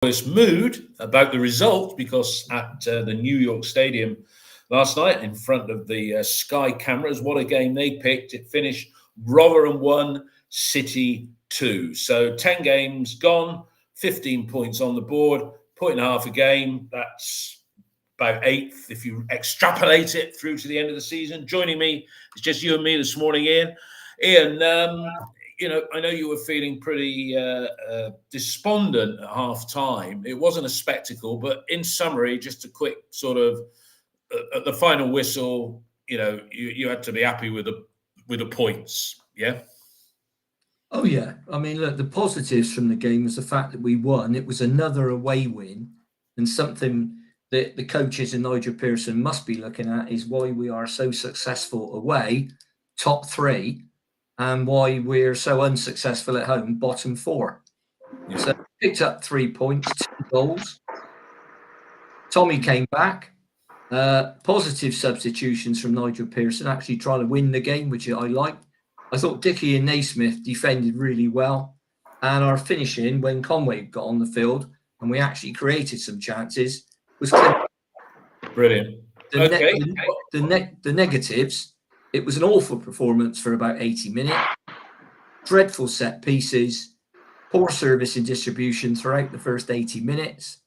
mood about the result because at the New York Stadium last night, in front of the Sky cameras, what a game they picked. It finished Rotherham 1, City 2. So 10 games gone, 15 points on the board, point and a half a game. That's about eighth if you extrapolate it through to the end of the season. Joining me, it's just you and me this morning, Ian. Ian, I know you were feeling pretty despondent at half time. It wasn't a spectacle, but in summary, just a quick sort of at the final whistle, you had to be happy with the points, yeah. Oh yeah, I mean, look, the positives from the game was the fact that we won. It was another away win, and something that the coaches and Nigel Pearson must be looking at is why we are so successful away, top three, and why we're so unsuccessful at home, bottom four. Yeah. So picked up 3 points, 2 goals. Tommy came back. Positive substitutions from Nigel Pearson, actually trying to win the game, which I liked. I thought Dickie and Naismith defended really well. And our finishing, when Conway got on the field and we actually created some chances, was brilliant. The negatives, it was an awful performance for about 80 minutes. Dreadful set pieces, poor service and distribution throughout the first 80 minutes,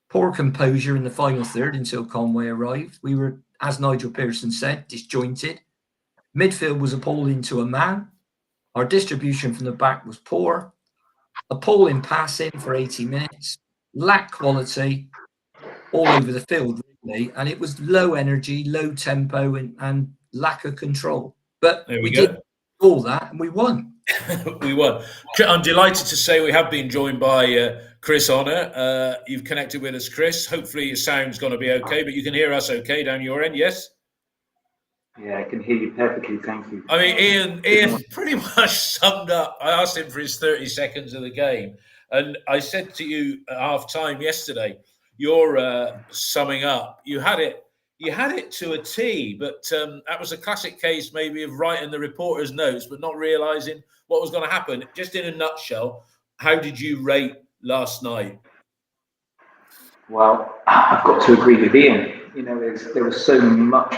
poor composure in the final third until Conway arrived. We were, as Nigel Pearson said, disjointed. Midfield was appalling to a man. Our distribution from the back was poor. Appalling passing for 80 minutes. Lack quality all over the field, really. And it was low energy, low tempo, and lack of control. But we did all that and we won. We won. I'm delighted to say we have been joined by Chris Honor. You've connected with us, Chris. Hopefully your sound's going to be okay, but you can hear us okay down your end, yes? Yeah, I can hear you perfectly, thank you. I mean, Ian pretty much summed up. I asked him for his 30 seconds of the game, and I said to you at half-time yesterday, you're summing up. You had it to a T, but that was a classic case maybe of writing the reporter's notes, but not realising what was going to happen. Just in a nutshell, how did you rate last night? Well, I've got to agree with Ian. There was so much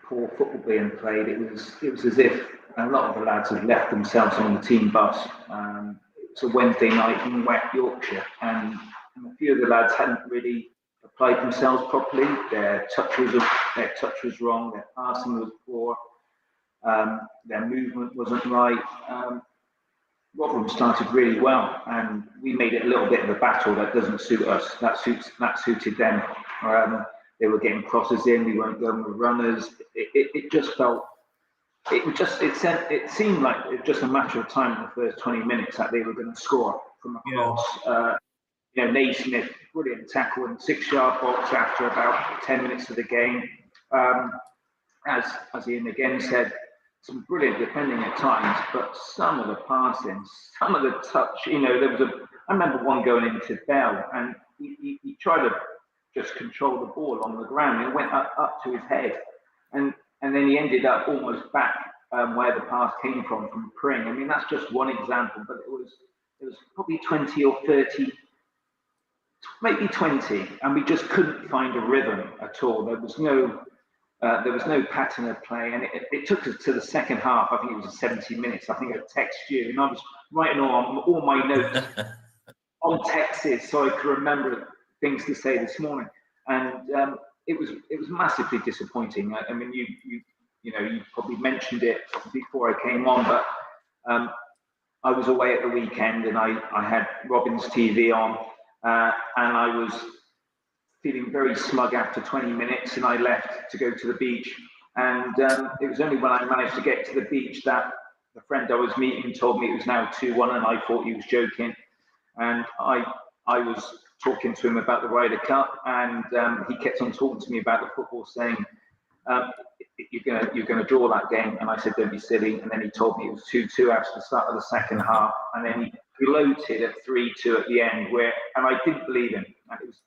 poor football being played. It was as if a lot of the lads had left themselves on the team bus. It was a Wednesday night in West Yorkshire, and a few of the lads hadn't really applied themselves properly. Their touch was wrong. Their passing was poor. Their movement wasn't right. Rotherham started really well, and we made it a little bit of a battle that doesn't suit us. That suited them. They were getting crosses in. We weren't going with runners. It just felt. It seemed like it was just a matter of time in the first 20 minutes that they were going to score from across. Yeah. Naismith, brilliant tackle in the 6-yard box after about 10 minutes of the game. As Ian again said, some brilliant defending at times, but some of the passing, some of the touch. I remember one going into Bell, and he tried to just control the ball on the ground. It went up to his head, and then he ended up almost back where the pass came from Pring. I mean, that's just one example, but it was probably 20 or 30, maybe 20, and we just couldn't find a rhythm at all. There was no pattern of play, and it took us to the second half. I think it was 70 minutes. I think I texted you, and I was writing all my notes on texts so I could remember things to say this morning, and it was massively disappointing. I mean, you probably mentioned it before I came on, but I was away at the weekend, and I had Robin's TV on, and I was feeling very smug after 20 minutes, and I left to go to the beach, and it was only when I managed to get to the beach that the friend I was meeting told me it was now 2-1, and I thought he was joking, and I was talking to him about the Ryder Cup, and he kept on talking to me about the football, saying, you're gonna draw that game, and I said, don't be silly, and then he told me it was 2-2 after the start of the second half, and then he gloated at 3-2 at the end, and I didn't believe him, and it was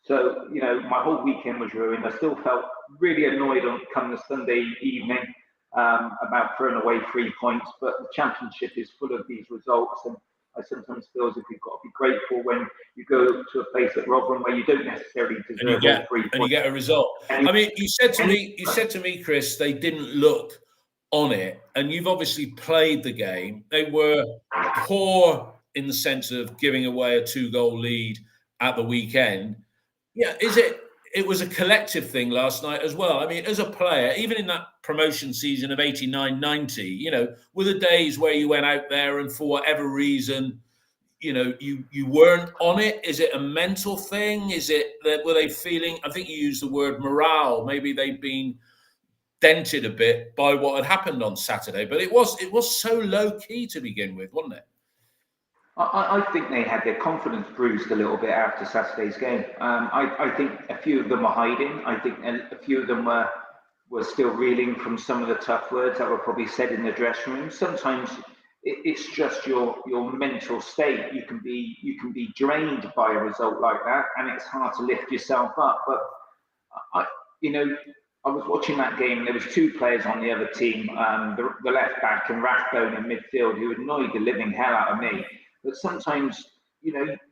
so, my whole weekend was ruined. I still felt really annoyed on come the Sunday evening about throwing away 3 points, but the championship is full of these results, and I sometimes feel as if you've got to be grateful when you go to a place at Rotherham where you don't necessarily deserve all 3 points. And you get a result. I mean, you said to me, Chris, they didn't look on it, and you've obviously played the game. They were poor in the sense of giving away a 2-goal lead at the weekend. Yeah, it was a collective thing last night as well. I mean, as a player, even in that promotion season of 89-90, were the days where you went out there and for whatever reason, you weren't on it? Is it a mental thing? Is it that were they feeling, I think you used the word morale, maybe they'd been dented a bit by what had happened on Saturday, but it was so low key to begin with, wasn't it? I think they had their confidence bruised a little bit after Saturday's game. I think a few of them were hiding. I think a few of them were still reeling from some of the tough words that were probably said in the dressing room. Sometimes it's just your mental state. You can be drained by a result like that, and it's hard to lift yourself up. But I was watching that game, and there was 2 players on the other team, the left back and Rathbone in midfield, who annoyed the living hell out of me. But sometimes,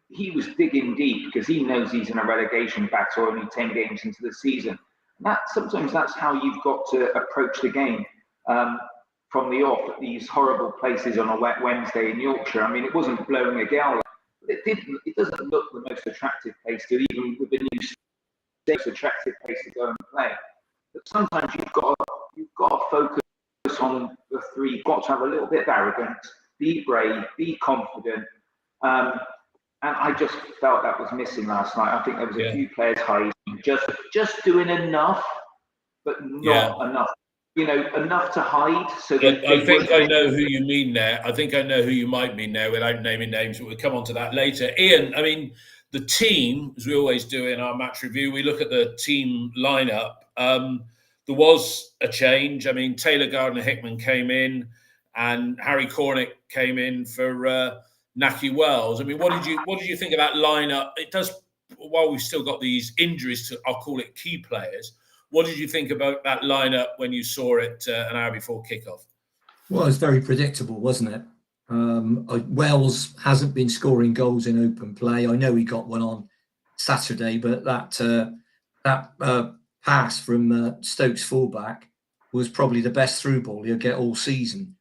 he was digging deep because he knows he's in a relegation battle only 10 games into the season. And sometimes that's how you've got to approach the game from the off at these horrible places on a wet Wednesday in Yorkshire. I mean, it wasn't blowing a gale. It doesn't look the most attractive place to, even with the new most attractive place to go and play. But sometimes you've got to focus on the 3. You've got to have a little bit of arrogance, be brave, be confident. And I just felt that was missing last night. I think there was a few players hiding, just doing enough, but not enough. Enough to hide. So I think I know who you mean there. I think I know who you might mean there without naming names, but we'll come on to that later. Ian, I mean, the team, as we always do in our match review, we look at the team lineup. There was a change. I mean, Taylor Gardner-Hickman came in and Harry Cornick came in for Naki Wells. I mean, what did you think of that lineup? It does, while we've still got these injuries to, I'll call it, key players. What did you think about that lineup when you saw it an hour before kickoff? Well, it's very predictable, wasn't it? Wells hasn't been scoring goals in open play. I know he got one on Saturday, but that pass from Stokes fullback was probably the best through ball he'll get all season.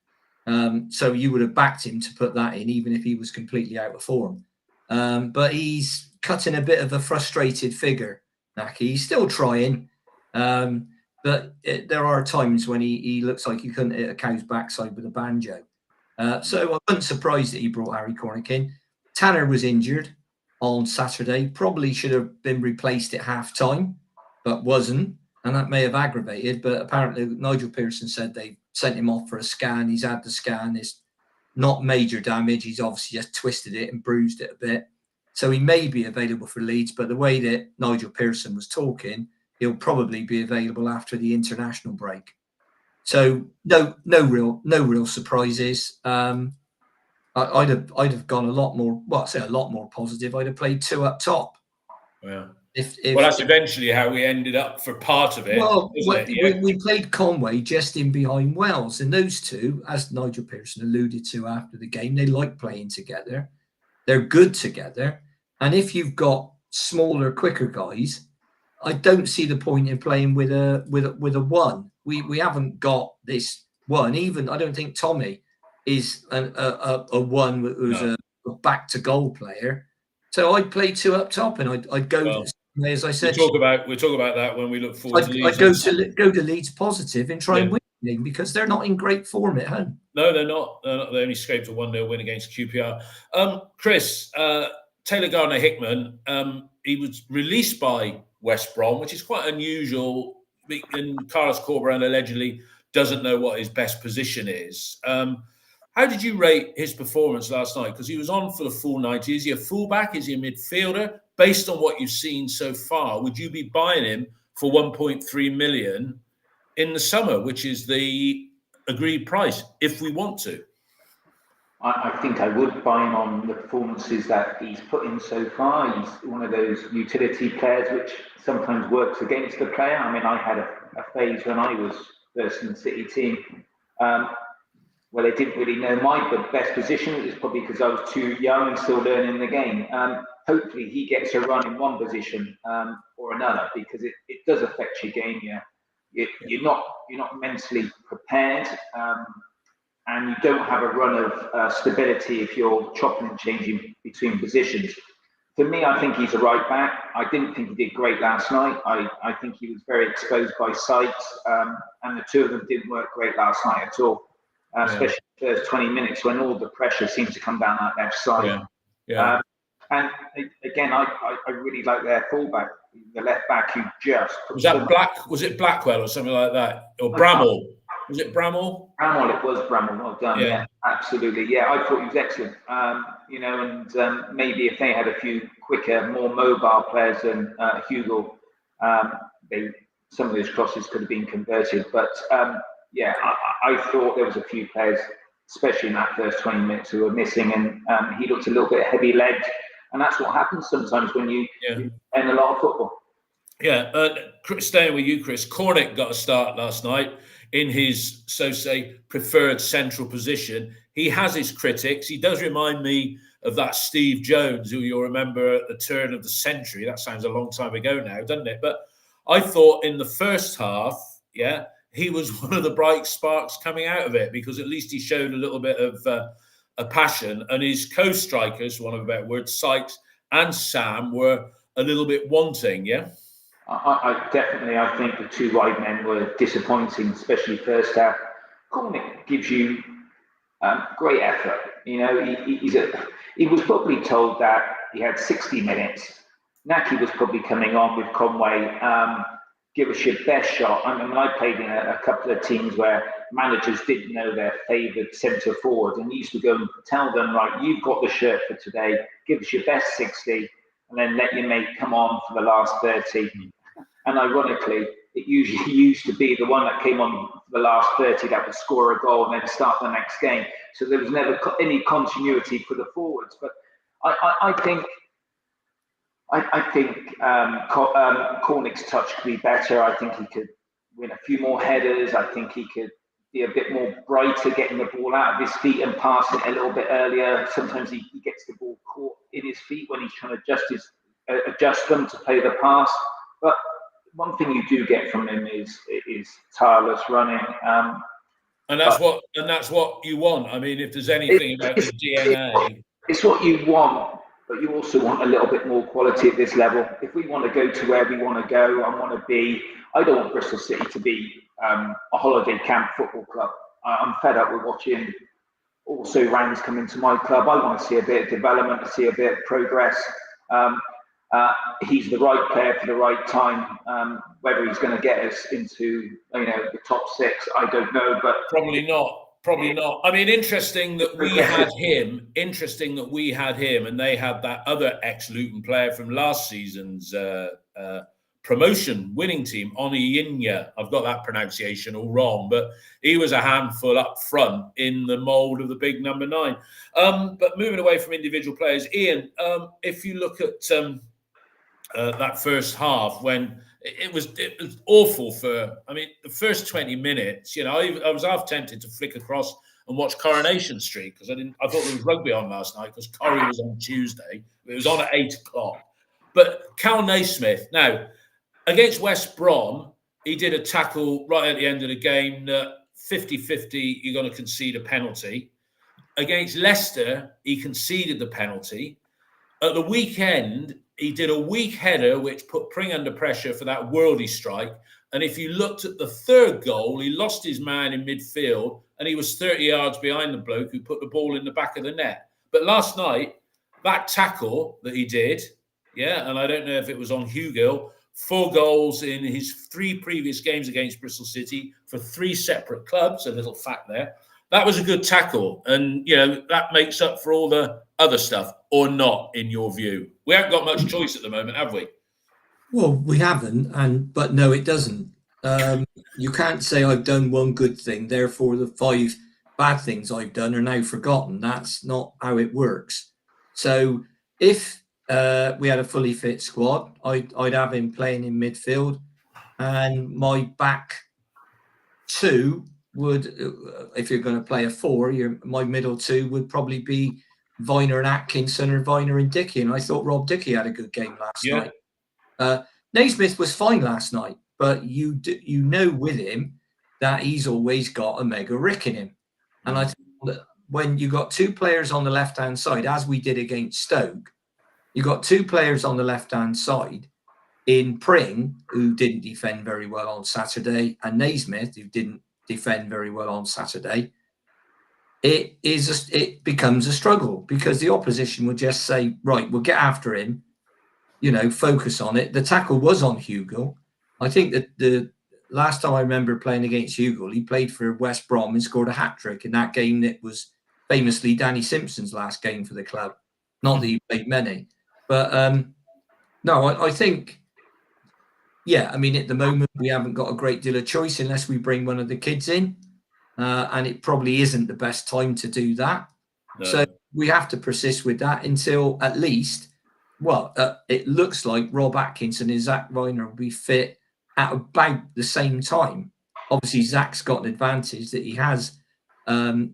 So you would have backed him to put that in, even if he was completely out of form. But he's cutting a bit of a frustrated figure, Naki. He's still trying, but there are times when he looks like he couldn't hit a cow's backside with a banjo. So I wasn't surprised that he brought Harry Cornick in. Tanner was injured on Saturday, probably should have been replaced at half-time, but wasn't, and that may have aggravated. But apparently Nigel Pearson said they sent him off for a scan. He's had the scan. It's not major damage. He's obviously just twisted it and bruised it a bit. So he may be available for Leeds, but the way that Nigel Pearson was talking, he'll probably be available after the international break. So no real surprises. I'd have gone a lot more. Well, I say a lot more positive. I'd have played 2 up top. Yeah. Well, that's eventually how we ended up for part of it. Well, we played Conway just in behind Wells, and those 2, as Nigel Pearson alluded to after the game, they like playing together. They're good together, and if you've got smaller, quicker guys, I don't see the point in playing with a 1. We haven't got this 1. Even I don't think Tommy is a 1 who's a back to goal player. So I'd play 2 up top, and I'd go as I said. We'll talk about that when we look forward to Leeds. I'd go to Leeds positive and try and win the game, because they're not in great form at home. No, they're not. They only scraped a 1-0 win against QPR. Chris, Taylor Gardner-Hickman, he was released by West Brom, which is quite unusual. And Carlos Corberán allegedly doesn't know what his best position is. How did you rate his performance last night? Because he was on for the full 90. Is he a fullback? Is he a midfielder? Based on what you've seen so far, would you be buying him for 1.3 million in the summer, which is the agreed price, if we want to? I think I would buy him on the performances that he's put in so far. He's one of those utility players which sometimes works against the player. I mean, I had a phase when I was first in the City team. well, they didn't really know my best position. It was probably because I was too young and still learning the game. Hopefully he gets a run in one position or another, because it does affect your game. You're not mentally prepared, and you don't have a run of stability if you're chopping and changing between positions. For me, I think he's a right back. I didn't think he did great last night. I think he was very exposed by sights, and the two of them didn't work great last night at all, especially the first 20 minutes when all the pressure seems to come down that left side. And again, I really like their fullback, the left back, who just was that was it Blackwell or something like that, or Bramall? Was it Bramall? Bramall, it was Bramall. Well done. Yeah, absolutely. Yeah, I thought he was excellent. And maybe if they had a few quicker, more mobile players than Hugo, some of those crosses could have been converted. But I thought there was a few players, especially in that first 20 minutes, who were missing, and he looked a little bit heavy-legged. And that's what happens sometimes when you end a lot of football. Yeah, staying with you, Chris, Cornick got a start last night in his, preferred central position. He has his critics. He does remind me of that Steve Jones, who you'll remember at the turn of the century. That sounds a long time ago now, doesn't it? But I thought in the first half, he was one of the bright sparks coming out of it, because at least he showed a little bit of a passion, and his co-strikers, for want of a better word, Sykes and Sam, were a little bit wanting, I think the two wide men were disappointing, especially first half. Cornick gives you great effort. He was probably told that he had 60 minutes. Naki was probably coming on with Conway. Give us your best shot. I mean, I played in a couple of teams where managers didn't know their favoured centre forward, and used to go and tell them, right, you've got the shirt for today. Give us your best 60, and then let your mate come on for the last 30. And ironically, it usually used to be the one that came on for the last 30 that would score a goal and then start the next game. So there was never any continuity for the forwards. But I think Cornick's touch could be better. I think he could win a few more headers. I think he could be a bit more brighter, getting the ball out of his feet and passing it a little bit earlier. Sometimes he gets the ball caught in his feet when he's trying to adjust them to play the pass. But one thing you do get from him is tireless running. And that's what you want. I mean, if there's anything about the DNA, it's what you want. But you also want a little bit more quality at this level. If we want to go to where we want to go, I don't want Bristol City to be a holiday camp football club. I'm fed up with watching also Rams come into my club. I want to see a bit of development, see a bit of progress. He's the right player for the right time. Whether he's going to get us into the top 6, I don't know. But probably not. I mean, interesting that we had him, and they had that other ex-Luton player from last season's promotion winning team, Oniyinya. I've got that pronunciation all wrong, but he was a handful up front in the mould of the big number 9. But moving away from individual players, Ian, if you look at that first half, when it was awful the first 20 minutes, I was half tempted to flick across and watch Coronation Street, because I thought there was rugby on last night, because Corrie was on Tuesday. It was on at 8:00. But Cal Naismith, now, against West Brom, he did a tackle right at the end of the game that 50-50, you're going to concede a penalty. Against Leicester, he conceded the penalty. At the weekend, he did a weak header, which put Pring under pressure for that worldy strike. And if you looked at the third goal, he lost his man in midfield, and he was 30 yards behind the bloke who put the ball in the back of the net. But last night, that tackle that he did, and I don't know if it was on Hugo, 4 goals in his 3 previous games against Bristol City for 3 separate clubs, a little fact there. That was a good tackle. And, that makes up for all the other stuff, or not, in your view? We haven't got much choice at the moment, have we? Well, we haven't, but no, it doesn't. You can't say I've done one good thing, therefore the 5 bad things I've done are now forgotten. That's not how it works. So if we had a fully fit squad, I'd have him playing in midfield, and my back 2 would, if you're going to play a 4, my middle 2 would probably be Viner and Atkinson or Viner and Dickey. And I thought Rob Dickey had a good game last night. Naismith was fine last night, but you know with him that he's always got a mega rick in him. And I think that when you got 2 players on the left-hand side, as we did against Stoke, you got 2 players on the left-hand side in Pring, who didn't defend very well on Saturday, and Naismith, who didn't defend very well on Saturday. It becomes a struggle because the opposition will just say, right, we'll get after him, focus on it. The tackle was on Hugo. I think that the last time I remember playing against Hugo, he played for West Brom and scored a hat-trick in that game that was famously Danny Simpson's last game for the club. Not that he played many. But no, I think, at the moment we haven't got a great deal of choice unless we bring one of the kids in. And it probably isn't the best time to do that. No. So we have to persist with that until at least, it looks like Rob Atkinson and Zach Viner will be fit at about the same time. Obviously, Zach's got an advantage that he has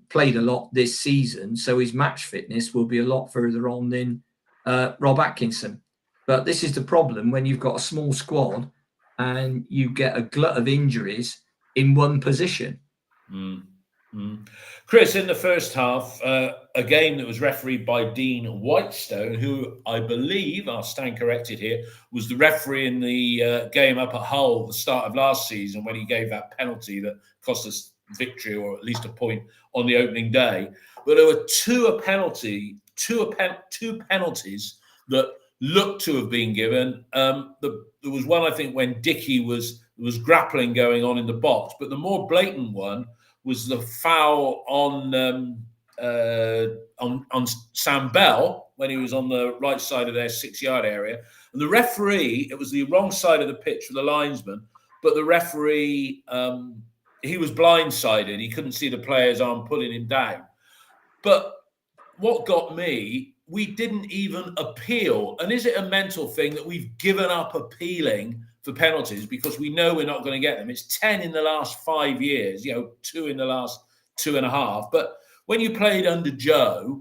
played a lot this season, so his match fitness will be a lot further on than Rob Atkinson. But this is the problem when you've got a small squad and you get a glut of injuries in one position. Chris, in the first half, a game that was refereed by Dean Whitestone, who I believe, I'll stand corrected here, was the referee in the game up at Hull at the start of last season when he gave that penalty that cost us victory or at least a point on the opening day. But there were two penalties that looked to have been given. There was one, I think, when Dickey was grappling going on in the box, but the more blatant one was the foul on Sam Bell when he was on the right side of their 6-yard area. And the referee, it was the wrong side of the pitch for the linesman, but the referee, he was blindsided. He couldn't see the player's arm pulling him down. But what got me, we didn't even appeal. And is it a mental thing that we've given up appealing for penalties because we know we're not going to get them? It's 10 in the last 5 years, 2 in the last 2.5. But when you played under Joe,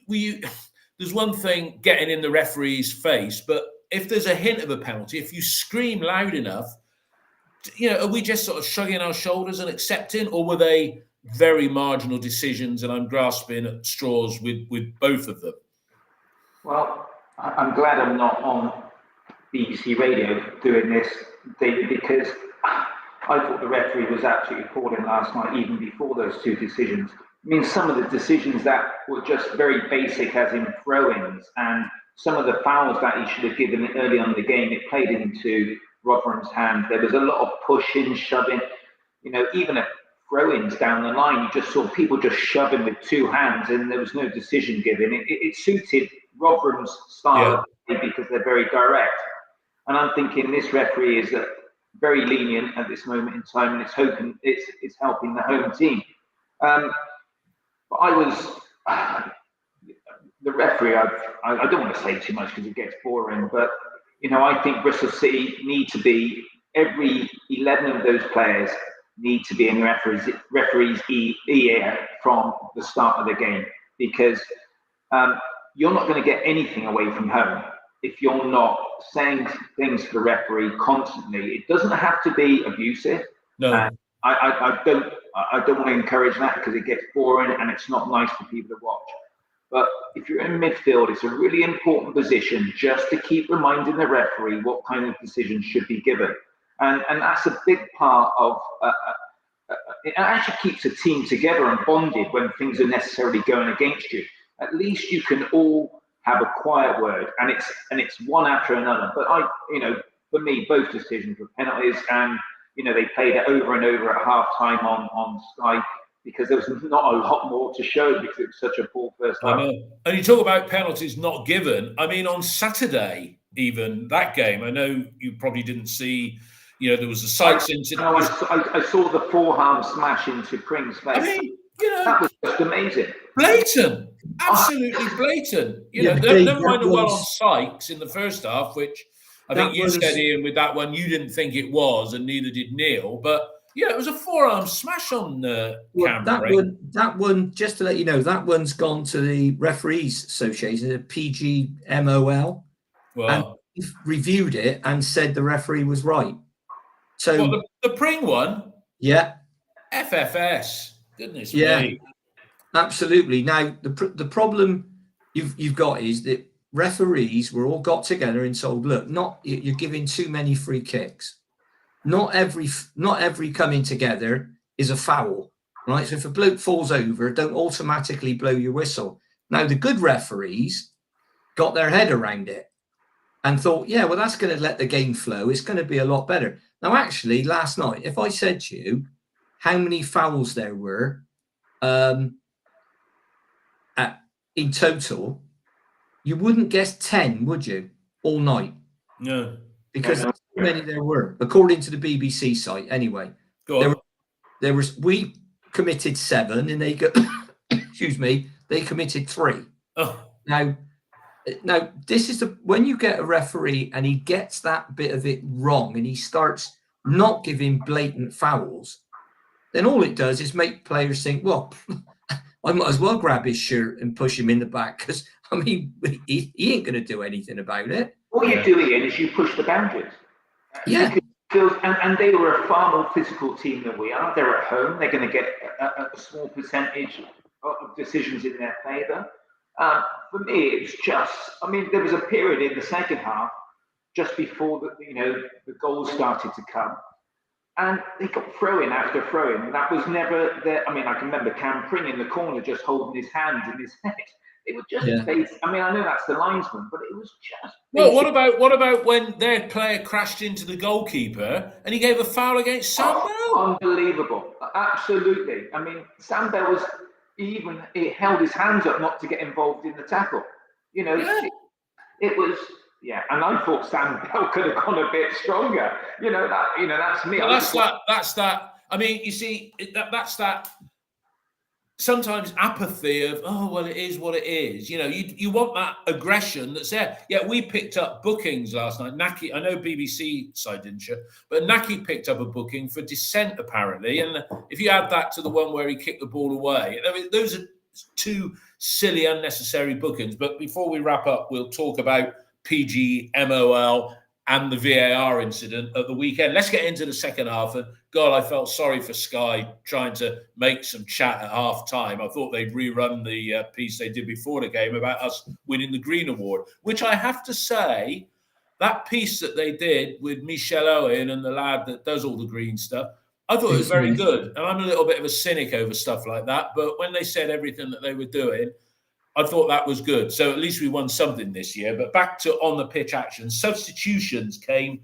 there's one thing getting in the referee's face, but if there's a hint of a penalty, if you scream loud enough, are we just sort of shrugging our shoulders and accepting, or were they very marginal decisions? And I'm grasping at straws with both of them. Well, I'm glad I'm not on BBC Radio doing this, David, because I thought the referee was absolutely appalling last night, even before those 2 decisions. I mean, some of the decisions that were just very basic, as in throw-ins, and some of the fouls that he should have given early on in the game, it played into Rotherham's hand. There was a lot of pushing, shoving, even at throw-ins down the line, you just saw people just shoving with 2 hands, and there was no decision given. It suited Rotherham's style because they're very direct. And I'm thinking this referee is very lenient at this moment in time, and it's helping the home team. But I was the referee. I don't want to say too much because it gets boring, but I think Bristol City need to be, every 11 of those players need to be in the referee's ear from the start of the game, because you're not going to get anything away from home if you're not saying things to the referee constantly. It doesn't have to be abusive. No. And I don't want to encourage that because it gets boring and it's not nice for people to watch. But if you're in midfield, it's a really important position just to keep reminding the referee what kind of decisions should be given. And that's a big part of, it actually keeps a team together and bonded when things are necessarily going against you. At least you can all have a quiet word, and it's one after another. But for me, both decisions were penalties, and they played it over and over at half time on Sky, because there was not a lot more to show because it was such a poor first half. I know. And you talk about penalties not given. I mean, on Saturday, even that game, I know you probably didn't see, there was a Sykes incident. No, I saw the forehand smash into Pring's face. I mean, that was just amazing. Blatant. Absolutely blatant. Never mind the one on Sykes in the first half, which I think you said, Ian, with that one, you didn't think it was, and neither did Neil. But Yeah, it was a forearm smash on Well, Cameron. that one, just to let you know, that one's gone to the Referees Association, the PGMOL, and Well, they've reviewed it and said the referee was right. So, what the Pring one? yeah, FFS. Goodness yeah, me. absolutely. Now, the problem you've got is that referees were all got together and told, look, you're giving too many free kicks. Not every coming together is a foul, right? So if a bloke falls over, don't automatically blow your whistle. Now, the good referees got their head around it and thought, yeah, well, that's going to let the game flow. It's going to be a lot better. Now, actually, last night, if I said to you how many fouls there were in total, you wouldn't guess 10, would you, all night? No. Because that's how many there were, according to the BBC site. Anyway, Go on. we committed 7, and they got excuse me, they committed 3. Oh. Now, this is when you get a referee and he gets that bit of it wrong, and he starts not giving blatant fouls, then all it does is make players think, well, I might as well grab his shirt and push him in the back, because I mean, he ain't going to do anything about it. All you're doing is you push the boundaries. Yeah. And they were a far more physical team than we are. They're at home. They're going to get a small percentage of decisions in their favour. For me, it's just, I mean, there was a period in the second half, just before the goals started to come, and they got throw-in after throw-in. That was never there. I mean, I can remember Cam Pring in the corner just holding his hands in his head. It was just basic. I mean, I know that's the linesman, but it was just well. What about when their player crashed into the goalkeeper and he gave a foul against Sam Bell? Unbelievable, absolutely. I mean, Sam Bell he held his hands up not to get involved in the tackle. You know, it was. Yeah, and I thought Sam Bell could have gone a bit stronger. That's me. Well, that's that. I mean, you see, that's that. Sometimes apathy of, oh, well, it is what it is. You want that aggression that's there. Yeah, we picked up bookings last night. Naki, I know BBC side didn't show, but Naki picked up a booking for dissent, apparently. And if you add that to the one where he kicked the ball away, those are 2 silly, unnecessary bookings. But before we wrap up, we'll talk about PGMOL and the VAR incident at the weekend. Let's get into the second half. And God, I felt sorry for Sky trying to make some chat at half time. I thought they'd rerun the piece they did before the game about us winning the Green Award, which I have to say, that piece that they did with Michelle Owen and the lad that does all the green stuff, I thought it was very good. And I'm a little bit of a cynic over stuff like that. But when they said everything that they were doing, I thought that was good. So at least we won something this year. But back to on the pitch action. Substitutions came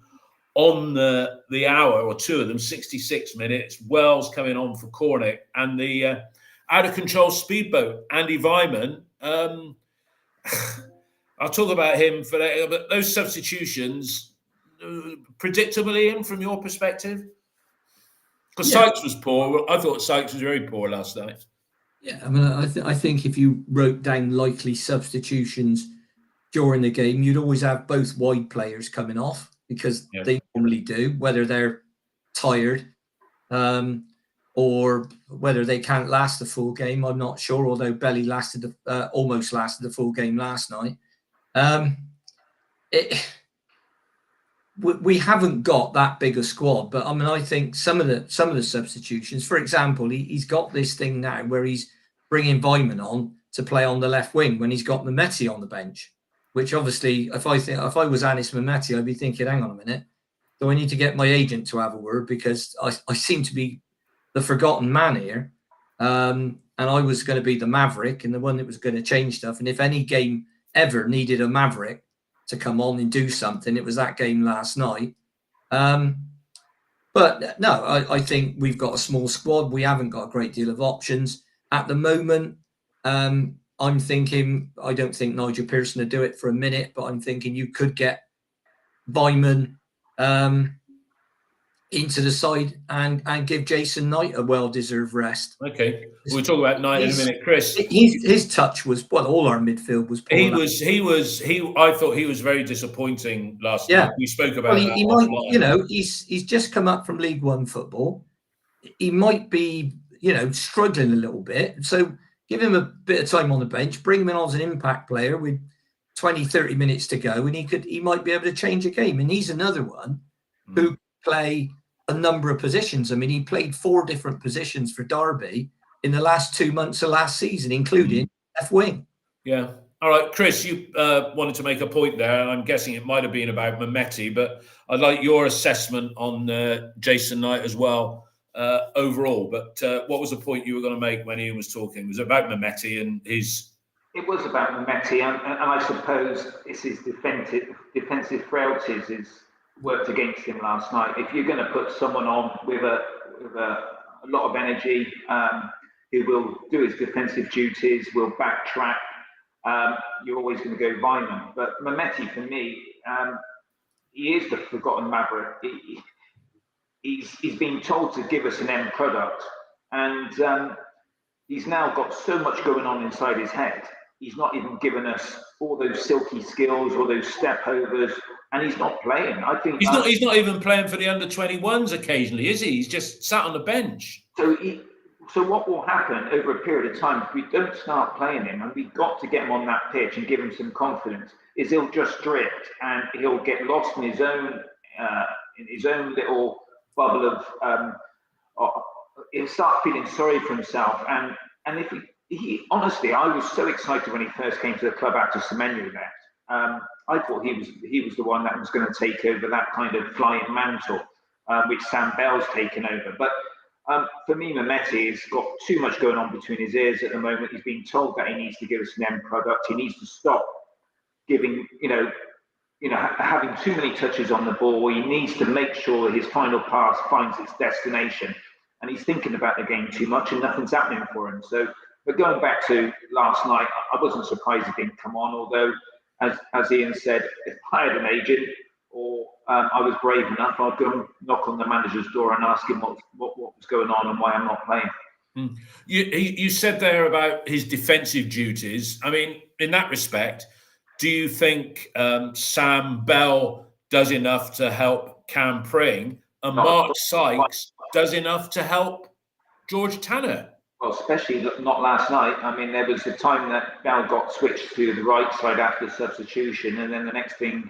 on the hour, or 2 of them, 66 minutes. Wells coming on for Cornick. And the out-of-control speedboat, Andy Vyman. I'll talk about him for that. But those substitutions, predictable, Ian, from your perspective? Because Sykes was poor. I thought Sykes was very poor last night. Yeah, I mean, I think if you wrote down likely substitutions during the game, you'd always have both wide players coming off, because they normally do, whether they're tired or whether they can't last the full game. I'm not sure, although Belly almost lasted the full game last night. We haven't got that big a squad, but I mean, I think some of the substitutions, for example, he's got this thing now where he's bringing Vyman on to play on the left wing when he's got Mehmeti on the bench, which obviously, if I was Anis Mehmeti, I'd be thinking, hang on a minute, do I need to get my agent to have a word, because I seem to be the forgotten man here, and I was going to be the maverick and the one that was going to change stuff. And if any game ever needed a maverick to come on and do something, it was that game last night. But no, I think we've got a small squad. We haven't got a great deal of options at the moment. I'm thinking, I don't think Nigel Pearson would do it for a minute, but I'm thinking you could get Vyman into the side and give Jason Knight a well-deserved rest. Okay, we'll talk about Knight in a minute, Chris. His touch was, well, all our midfield was poor. I thought he was very disappointing last night. We spoke about that. He's just come up from League One football. he might be, struggling a little bit. So give him a bit of time on the bench, bring him in as an impact player with 20, 30 minutes to go, and he might be able to change a game. And he's another one who can play a number of positions. I mean, he played 4 different positions for Derby in the last 2 months of last season, including left wing. Yeah. All right, Chris, you wanted to make a point there, and I'm guessing it might have been about Mehmeti, but I'd like your assessment on Jason Knight as well overall. But what was the point you were going to make when Ian was talking? Was it about Mehmeti and his... It was about Mehmeti, and I suppose it's his defensive frailties is worked against him last night. If you're going to put someone on with a lot of energy, who will do his defensive duties, will backtrack, you're always going to go violent. But Mehmeti, for me, he is the forgotten maverick. He's been told to give us an end product, and he's now got so much going on inside his head. He's not even given us all those silky skills or those step overs, and he's not playing. I think he's not even playing for the under-21s occasionally, is he? He's just sat on the bench. So what will happen over a period of time if we don't start playing him, and we've got to get him on that pitch and give him some confidence, is he'll just drift and he'll get lost in his own little bubble of. He'll start feeling sorry for himself, and if he honestly, I was so excited when he first came to the club after Semenyo left. I thought he was the one that was going to take over that kind of flying mantle, which Sam Bell's taken over. But for me, Mehmeti has got too much going on between his ears at the moment. He's been told that he needs to give us an end product. He needs to stop giving, having too many touches on the ball. He needs to make sure his final pass finds its destination. And he's thinking about the game too much, and nothing's happening for him. So, but going back to last night, I wasn't surprised he didn't come on. Although, as Ian said, if I had an agent or I was brave enough, I'd go and knock on the manager's door and ask him what was going on and why I'm not playing. You said there about his defensive duties. I mean, in that respect, do you think Sam Bell does enough to help Cam Pring, and Mark Sykes does enough to help George Tanner? Well, especially not last night. I mean, there was a time that Bell got switched to the right side after substitution, and then the next thing,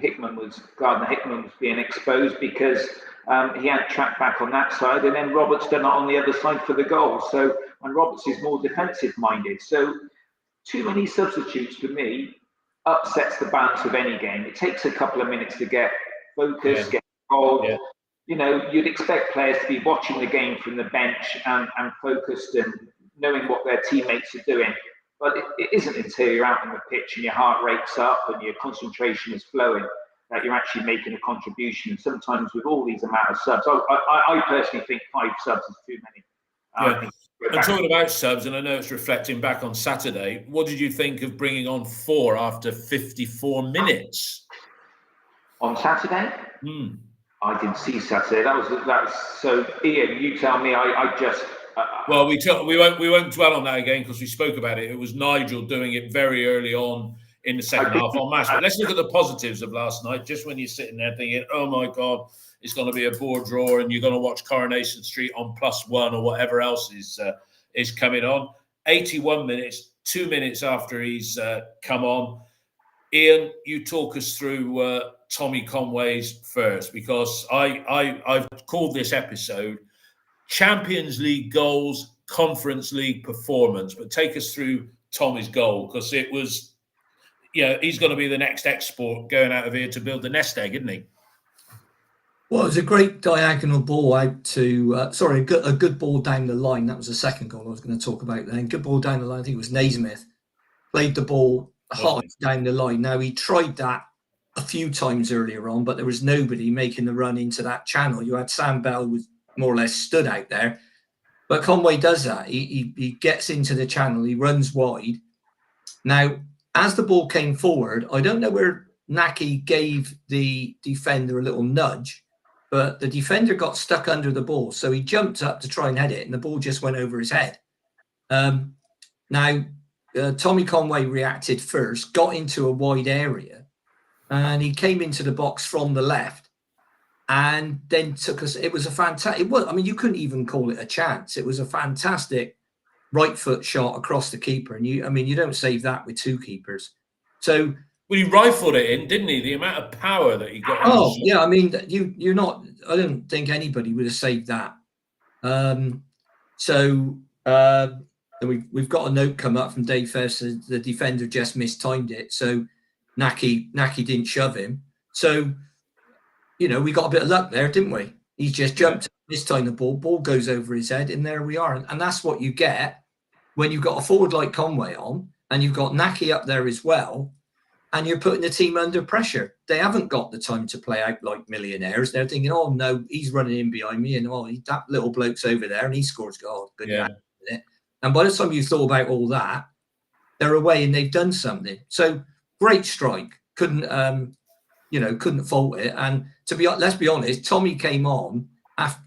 Gardner Hickman was being exposed because he had tracked back on that side, and then Roberts done it on the other side for the goal. So, and Roberts is more defensive minded. So, too many substitutes for me upsets the balance of any game. It takes a couple of minutes to get focused, get involved. Yeah. You'd expect players to be watching the game from the bench and focused and knowing what their teammates are doing. But it isn't until you're out on the pitch and your heart rate's up and your concentration is flowing that you're actually making a contribution. And sometimes with all these amount of subs, I personally think 5 subs is too many. Yeah. And talking about subs, and I know it's reflecting back on Saturday, what did you think of bringing on 4 after 54 minutes? On Saturday? I didn't see Saturday. That was so. Ian, you tell me. I just. Well, we won't dwell on that again because we spoke about it. It was Nigel doing it very early on in the second half on match. But let's look at the positives of last night. Just when you're sitting there thinking, "Oh my God, it's going to be a bore draw," and you're going to watch Coronation Street on +1 or whatever else is coming on. 81 minutes, 2 minutes after he's come on. Ian, you talk us through Tommy Conway's first, because I've called this episode Champions League Goals, Conference League Performance. But take us through Tommy's goal, because it was, he's going to be the next export going out of here to build the nest egg, isn't he? Well, it was a great diagonal ball out to, a good ball down the line. That was the second goal I was going to talk about then. Good ball down the line. I think it was Naismith. Played the ball hard down the line. Now, he tried that a few times earlier on, but there was nobody making the run into that channel. You had Sam Bell, who was more or less stood out there. But Conway does that. He gets into the channel. He runs wide. Now, as the ball came forward, I don't know where Naki gave the defender a little nudge, but the defender got stuck under the ball. So he jumped up to try and head it, and the ball just went over his head. Tommy Conway reacted first, got into a wide area, and he came into the box from the left. and then took us. It was a fantastic. I mean, you couldn't even call it a chance. It was a fantastic right foot shot across the keeper, and you don't save that with two keepers. So. Well, he rifled it in, didn't he? The amount of power that he got. Oh, yeah. I mean, you're not. I don't think anybody would have saved that. We've got a note come up from Dave Fess. The defender just mistimed it, so Naki didn't shove him. So, we got a bit of luck there, didn't we? He just jumped, mistimed the ball goes over his head, and there we are. And that's what you get when you've got a forward like Conway on, and you've got Naki up there as well. And you're putting the team under pressure. They haven't got the time to play out like millionaires. They're thinking, oh, no, he's running in behind me. And, that little bloke's over there and he scores goal. Good. Yeah. And by the time you thought about all that, they're away and they've done something. So great strike. Couldn't fault it. And let's be honest, Tommy came on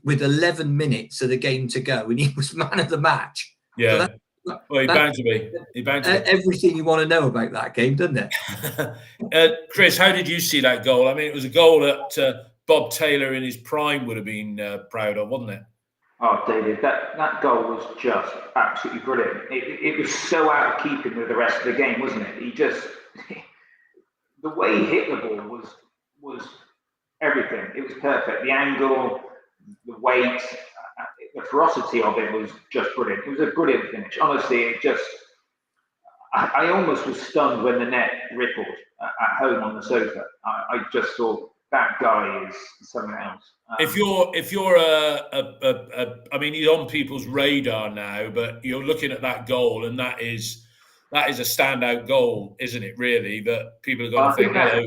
with 11 minutes of the game to go and he was man of the match. Yeah. So well, he bound to be. Everything you want to know about that game, doesn't it? Chris, how did you see that goal? I mean, it was a goal that Bob Taylor in his prime would have been proud of, wasn't it? Oh, David, that goal was just absolutely brilliant. It was so out of keeping with the rest of the game, wasn't it? The way he hit the ball was everything. It was perfect. The angle, the weight, the ferocity of it was just brilliant. It was a brilliant finish. Honestly, I almost was stunned when the net rippled at home on the sofa. I just thought that guy is something else. If you're I mean, he's on people's radar now, but you're looking at that goal, and that is a standout goal, isn't it? Really, that people are going to think, hello,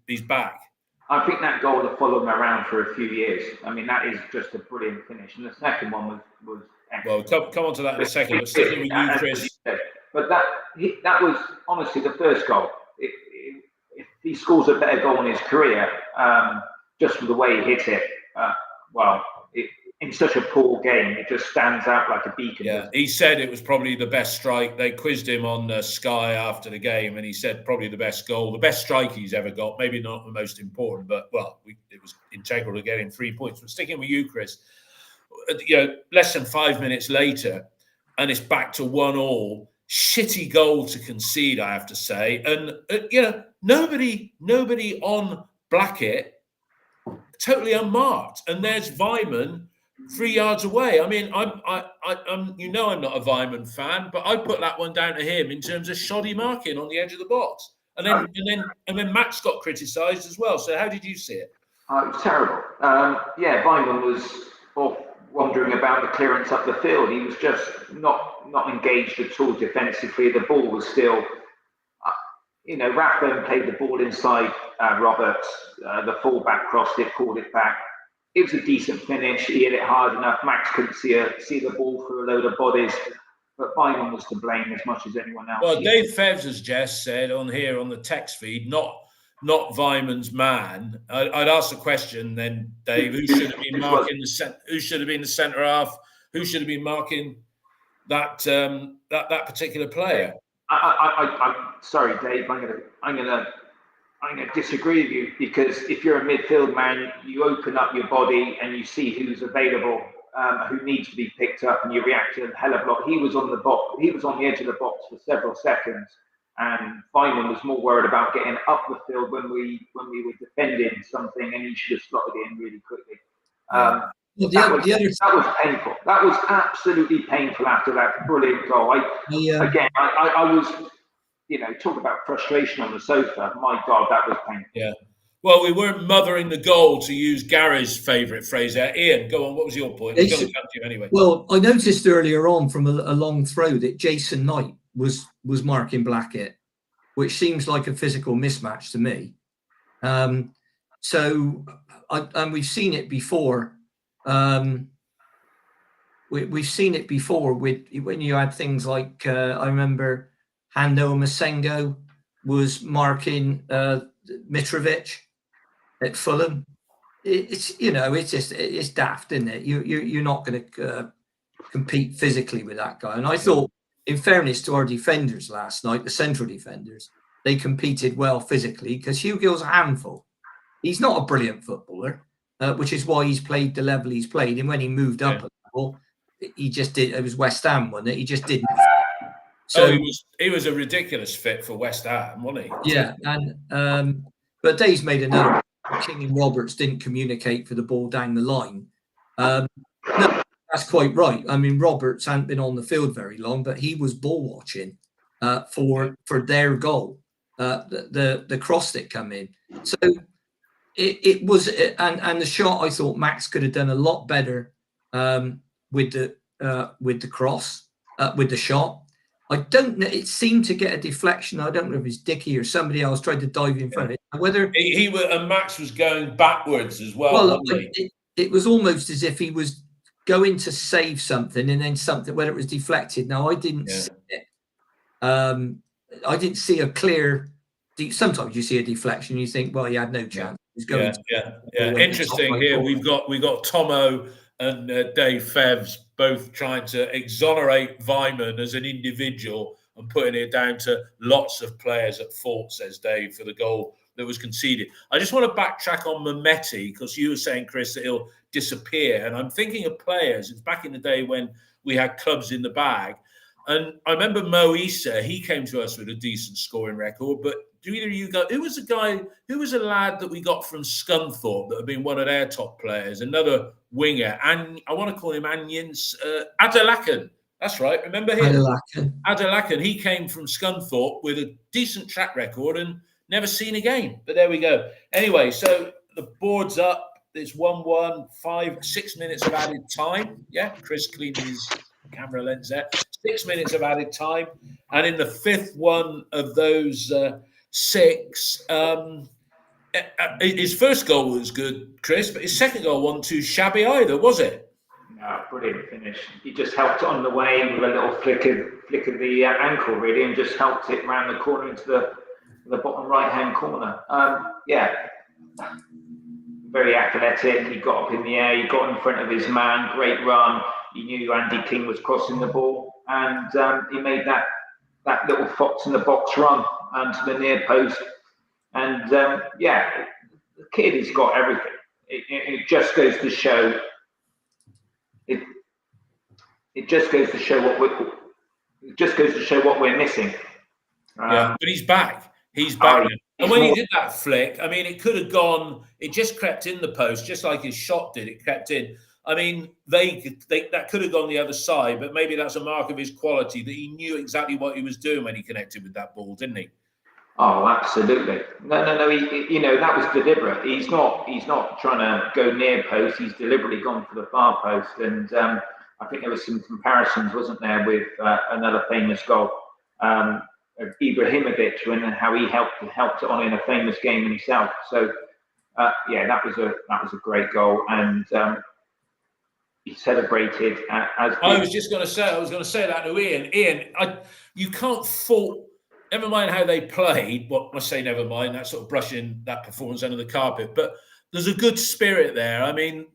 he's back. I think that goal will follow him around for a few years. I mean, that is just a brilliant finish. And the second one was excellent. Well, come on to that in a second. Let's stick with you, Chris. But that was honestly the first goal. If he scores a better goal in his career, just for the way he hit it, in such a poor game, it just stands out like a beacon. Yeah, he said it was probably the best strike. They quizzed him on Sky after the game, and he said probably the best goal, the best strike he's ever got. Maybe not the most important, but it was integral to getting 3 points. But sticking with you, Chris, less than 5 minutes later, and it's back to 1-1. Shitty goal to concede, I have to say, and nobody on Blackett, totally unmarked, and there's Vyman 3 yards away. I mean, I'm not a Vyman fan, but I put that one down to him in terms of shoddy marking on the edge of the box, and then Max got criticised as well. So how did you see it? It was terrible. Vyman was off wandering about the clearance up the field. He was just not engaged at all defensively. The ball was still, Rathbone played the ball inside Roberts. The fullback crossed it, called it back. It was a decent finish. He hit it hard enough. Max couldn't see the ball through a load of bodies. But Vyman was to blame as much as anyone else. Well, Dave Fevs, as Jess said on the text feed, not Vyman's man. I'd ask the question then, Dave. Who should have been marking who should have been the centre half? Who should have been marking that particular player? I'm sorry, Dave. I'm gonna disagree with you, because if you're a midfield man, you open up your body and you see who's available, who needs to be picked up, and you react to a hell of a lot. He was on the box. He was on the edge of the box for several seconds, and Vyman was more worried about getting up the field when we were defending something, and he should have slotted in really quickly. That was painful. That was absolutely painful after that brilliant goal. I was. Talk about frustration on the sofa. My God, that was painful. Yeah. Well, we weren't mothering the goal, to use Gary's favourite phrase there. Ian, go on. What was your point? I'm going to come to you anyway. Well, I noticed earlier on from a long throw that Jason Knight was marking Blackett, which seems like a physical mismatch to me. And we've seen it before. We've seen it before when you had things like I remember Hando Masengo was marking Mitrovic at Fulham. It's daft, isn't it? You're not going to compete physically with that guy. And I thought, in fairness to our defenders last night, the central defenders, they competed well physically, because Hugill's a handful. He's not a brilliant footballer, which is why he's played the level he's played. And when he moved up a level, he just did. It was West Ham, wasn't it? He just didn't. So he was a ridiculous fit for West Ham, wasn't he? Yeah, and but Dave's made a note. King and Roberts didn't communicate for the ball down the line. No, that's quite right. I mean, Roberts hadn't been on the field very long, but he was ball watching for their goal, the cross that come in. So it was, and the shot, I thought Max could have done a lot better with the cross, with the shot. I don't know. It seemed to get a deflection. I don't know if it's Dickey or somebody else tried to dive in front of it. Whether and Max was going backwards as well. Wasn't he? It was almost as if he was going to save something, and then something, whether it was deflected. Now I didn't see it. I didn't see a clear. Sometimes you see a deflection, you think, well, he had no chance. He's going. Interesting here. We've got Tomo and Dave Fevs both trying to exonerate Vyman as an individual and putting it down to lots of players at fault, says Dave, for the goal that was conceded. I just want to backtrack on Mehmeti, because you were saying, Chris, that he'll disappear. And I'm thinking of players. It's back in the day when we had clubs in the bag. And I remember Mo Issa, he came to us with a decent scoring record. But do either of you go, who was a lad that we got from Scunthorpe that had been one of their top players? Another winger. And I want to call him Anyans, Adelakan. That's right. Remember him? Adelakan. He came from Scunthorpe with a decent track record and never seen a game. But there we go. Anyway, so the board's up. It's 1-1, 6 minutes of added time. Yeah, Chris cleaning his camera lens there. 6 minutes of added time. And in the fifth one of those 6, his first goal was good, Chris, but his second goal wasn't too shabby either, was it? No, brilliant finish. He just helped on the way with a little flick of the ankle, really, and just helped it round the corner into the bottom right-hand corner. Very athletic. He got up in the air. He got in front of his man. Great run. He knew Andy King was crossing the ball, and he made that little fox in the box run to the near post. And the kid has got everything. It just goes to show. It just goes to show what we're missing. But he's back. He's back. And when he did that flick, I mean, it could have gone. It just crept in the post, just like his shot did. It crept in. I mean, that could have gone the other side, but maybe that's a mark of his quality that he knew exactly what he was doing when he connected with that ball, didn't he? Oh, absolutely. No. He, that was deliberate. He's not trying to go near post. He's deliberately gone for the far post. And I think there was some comparisons, wasn't there, with another famous goal, Ibrahimovic, and how he helped it on in a famous game himself. So that was a great goal, and he celebrated as. I was going to say that to Ian. Ian, you can't fault. Never mind how they played. Well, I say never mind. That's sort of brushing that performance under the carpet. But there's a good spirit there. I mean,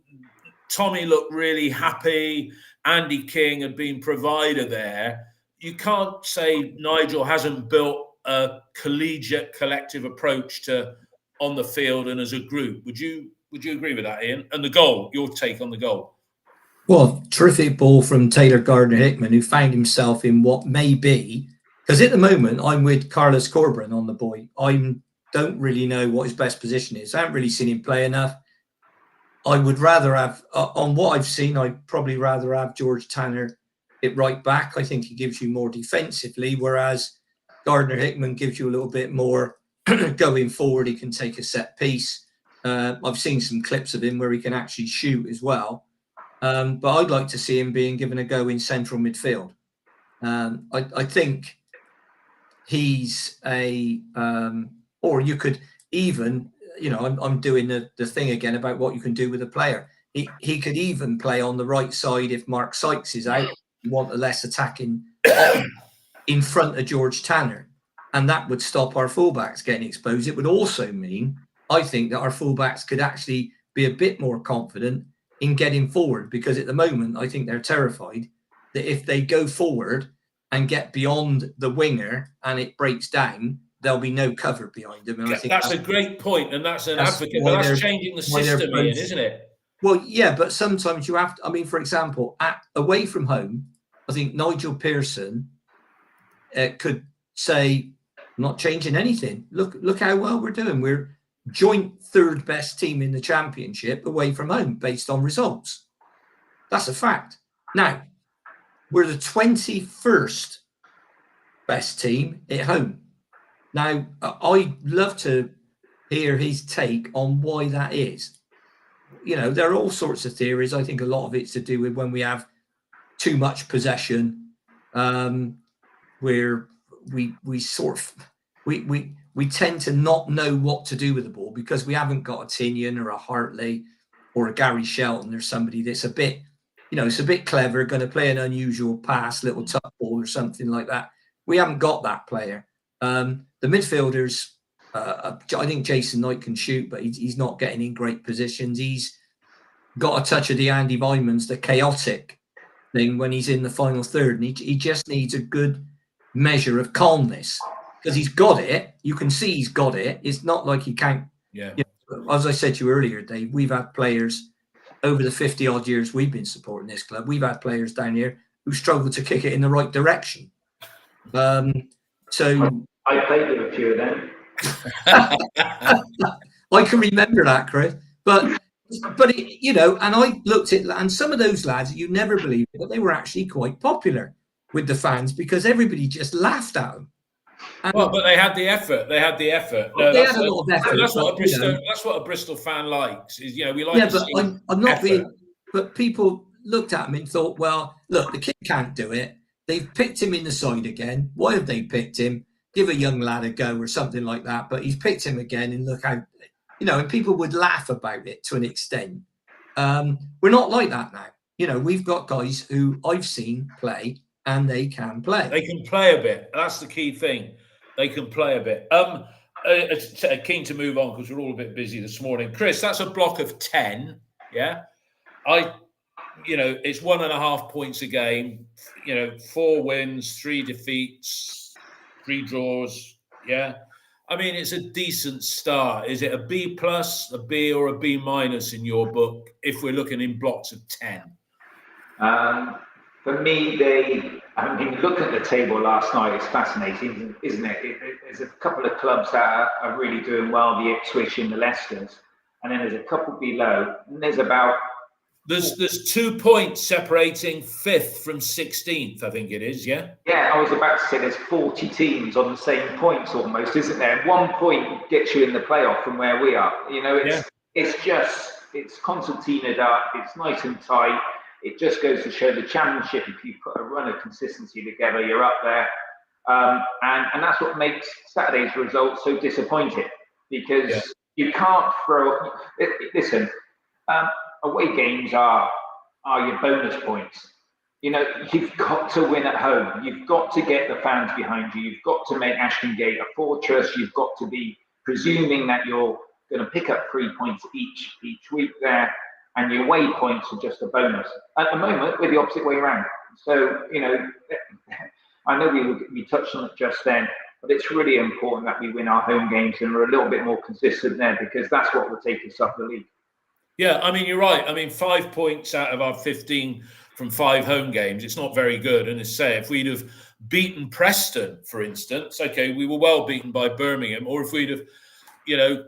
Tommy looked really happy. Andy King had been provider there. You can't say Nigel hasn't built a collegiate, collective approach to on the field and as a group. Would you agree with that, Ian? And the goal, your take on the goal? Well, terrific ball from Taylor Gardner-Hickman, who found himself in what may be, because at the moment I'm with Carlos Corberan on the boy. I don't really know what his best position is. I haven't really seen him play enough. I would rather have, on what I've seen, I'd probably rather have George Tanner at right back. I think he gives you more defensively, whereas Gardner-Hickman gives you a little bit more going forward. He can take a set piece. I've seen some clips of him where he can actually shoot as well. But I'd like to see him being given a go in central midfield. I think he's or you could even, I'm doing the thing again about what you can do with a player. He could even play on the right side if Mark Sykes is out. You want a less attacking in front of George Tanner, and that would stop our fullbacks getting exposed. It would also mean, I think, that our fullbacks could actually be a bit more confident in getting forward, because at the moment I think they're terrified that if they go forward and get beyond the winger and it breaks down, there'll be no cover behind them. And I think that's a great point, and that's an advocate. why But that's changing the system, Ian, isn't it? Well, yeah, but sometimes you have to. I mean, for example, away from home, I think Nigel Pearson could say, "I'm not changing anything. Look how well we're doing. We're joint third best team in the championship away from home based on results. That's a fact. Now, we're the 21st best team at home. Now, I'd love to hear his take on why that is. You know, there are all sorts of theories. I think a lot of it's to do with when we have too much possession, where we sort of we tend to not know what to do with the ball because we haven't got a Tinian or a Hartley or a Gary Shelton or somebody that's a bit, it's a bit clever, going to play an unusual pass, little tuck ball or something like that. We haven't got that player. The midfielders, I think Jason Knight can shoot, but he's not getting in great positions. He's got a touch of the Andy Wymans, the chaotic thing when he's in the final third, and he just needs a good measure of calmness because he's got it. You can see he's got it. It's not like he can't. Yeah. As I said to you earlier, Dave, we've had players over the 50 odd years we've been supporting this club. We've had players down here who struggle to kick it in the right direction. So I played with a few of them. I can remember that, Chris. But and I looked at, and some of those lads, you never believe it, but they were actually quite popular with the fans because everybody just laughed at them. And well, but they had the effort. They had the effort. No, they had a lot of effort. That's what a Bristol fan likes. Is we like. Yeah, but I'm not being. But people looked at him and thought, well, look, the kid can't do it. They've picked him in the side again. Why have they picked him? Give a young lad a go or something like that. But he's picked him again, and look how, and people would laugh about it to an extent. We're not like that now. We've got guys who I've seen play, and they can play. They can play a bit. That's the key thing. They can play a bit. Keen to move on because we're all a bit busy this morning. Chris, that's a block of 10. Yeah. It's 1.5 points a game. 4 wins, 3 defeats, 3 draws. Yeah. I mean, it's a decent start. Is it a B plus, a B, or a B minus in your book if we're looking in blocks of 10? For me, look at the table last night. It's fascinating, isn't it? There's a couple of clubs that are really doing well, the Ipswich and the Leicesters. And then there's a couple below. And there's about... There's 2 points separating 5th from 16th, I think it is, yeah? Yeah, I was about to say there's 40 teams on the same points almost, isn't there? And 1 point gets you in the playoff from where we are. It's concertinaed up, it's nice and tight. It just goes to show the championship, if you put a run of consistency together, you're up there. And that's what makes Saturday's results so disappointing because you can't throw... Listen, away games are your bonus points. You've got to win at home. You've got to get the fans behind you. You've got to make Ashton Gate a fortress. You've got to be presuming that you're going to pick up 3 points each week there, and your away points are just a bonus. At the moment, we're the opposite way around. So, I know we touched on it just then, but it's really important that we win our home games and we're a little bit more consistent there because that's what will take us up the league. Yeah, I mean, you're right. I mean, 5 points out of our 15 from 5 home games, it's not very good. And if we'd have beaten Preston, for instance, okay, we were well beaten by Birmingham, or if we'd have,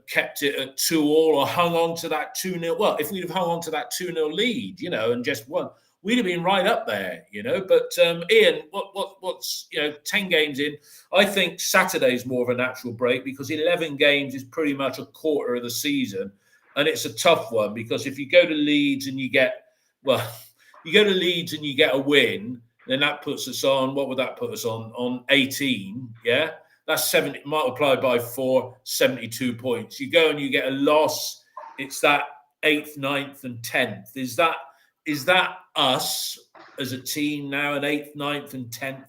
kept it at 2-2 or hung on to that 2-0, well, if we'd have hung on to that 2-0 lead, and just won, we'd have been right up there, But Ian, what's 10 games in? I think Saturday's more of a natural break because 11 games is pretty much a quarter of the season. And it's a tough one because if you go to Leeds and you get a win, then that puts us on, what would that put us on? On 18, yeah? That's 70 multiplied by 4, 72 points. You go and you get a loss, it's that 8th, 9th, and 10th. Is that us as a team now in 8th, 9th, and 10th